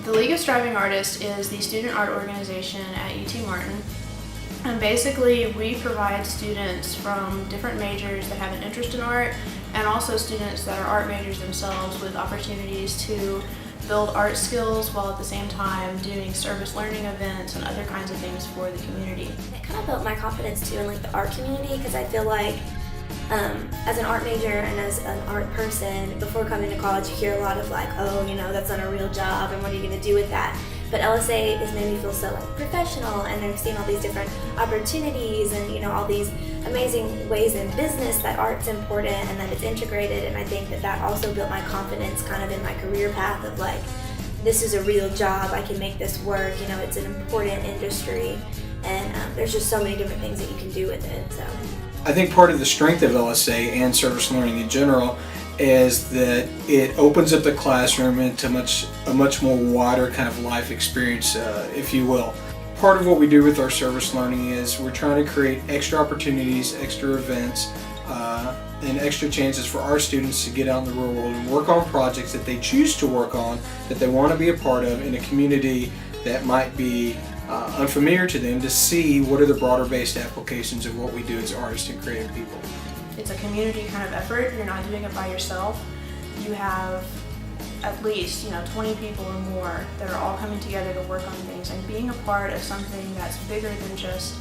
The League of Striving Artists is the student art organization at UT Martin. And basically, we provide students from different majors that have an interest in art, and also students that are art majors themselves with opportunities to build art skills while at the same time doing service learning events and other kinds of things for the community. It kind of built my confidence too in like the art community, because I feel like as an art major and as an art person, before coming to college, you hear a lot of like, oh, you know, that's not a real job, and what are you going to do with that? But LSA has made me feel so like professional, and I've seen all these different opportunities and, you know, all these amazing ways in business that art's important and that it's integrated. And I think that that also built my confidence kind of in my career path of like, this is a real job, I can make this work, you know, it's an important industry, and there's just so many different things that you can do with it. So I think part of the strength of LSA and service learning in general is that it opens up the classroom into a much more wider kind of life experience, if you will. Part of what we do with our service learning is we're trying to create extra opportunities, extra events, and extra chances for our students to get out in the real world and work on projects that they choose to work on, that they want to be a part of in a community that might be unfamiliar to them, to see what are the broader based applications of what we do as artists and creative people. It's a community kind of effort. You're not doing it by yourself. You have at least 20 people or more that are all coming together to work on things, and being a part of something that's bigger than just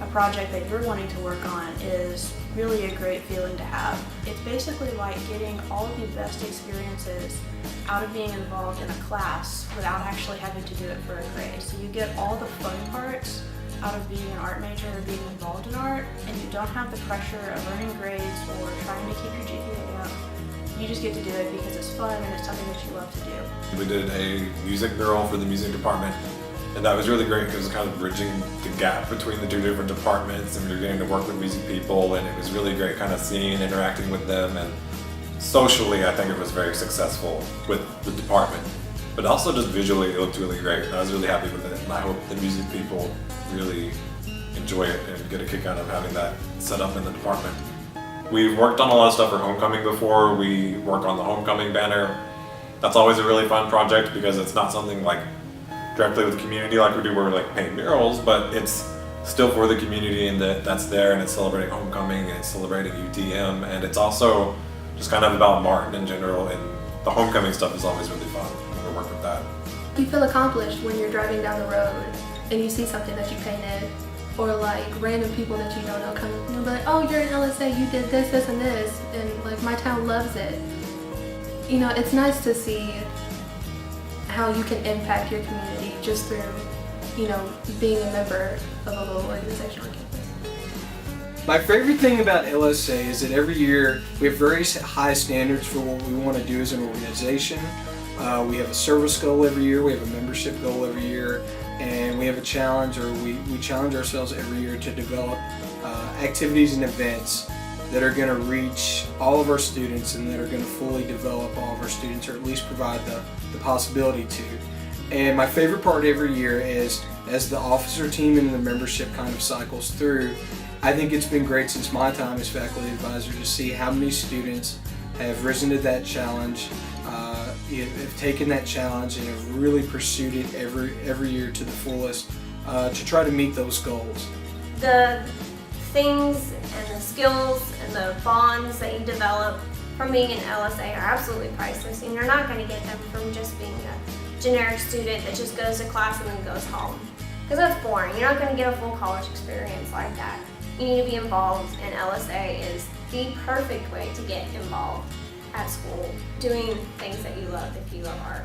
a project that you're wanting to work on is really a great feeling to have. It's basically like getting all of the best experiences out of being involved in a class without actually having to do it for a grade. So you get all the fun parts out of being an art major or being involved in art, and you don't have the pressure of earning grades or trying to keep your GPA up. You just get to do it because it's fun and it's something that you love to do. We did a music mural for the music department, and that was really great because it was kind of bridging the gap between the two different departments, and we were getting to work with music people, and it was really great kind of seeing and interacting with them. And socially, I think it was very successful with the department, but also just visually it looked really great, and I was really happy with it, and I hope the music people really enjoy it and get a kick out of having that set up in the department. We've worked on a lot of stuff for homecoming before. We work on the homecoming banner. That's always a really fun project because it's not something like directly with the community like we do where we like paint murals, but it's still for the community, and that's there, and it's celebrating homecoming and it's celebrating UTM, and it's also just kind of about Martin in general, and the homecoming stuff is always really fun when we work with that. You feel accomplished when you're driving down the road and you see something that you painted, or like random people that you don't know come and be like, oh, you're in LSA, you did this, this, and this, and like my town loves it. You know, it's nice to see how you can impact your community just through, being a member of a little organization on campus. My favorite thing about LSA is that every year we have very high standards for what we want to do as an organization. We have a service goal every year, we have a membership goal every year, and we have a challenge, or we challenge ourselves every year to develop activities and events that are going to reach all of our students and that are going to fully develop all of our students, or at least provide the possibility to. And my favorite part every year is, as the officer team and the membership kind of cycles through, I think it's been great since my time as faculty advisor to see how many students have risen to that challenge, have taken that challenge and have really pursued it every year to the fullest to try to meet those goals. The things and the skills and the bonds that you develop from being in LSA are absolutely priceless, and you're not going to get them from just being a generic student that just goes to class and then goes home, because that's boring. You're not going to get a full college experience like that. You need to be involved, and LSA is the perfect way to get involved at school, doing things that you love if you love art.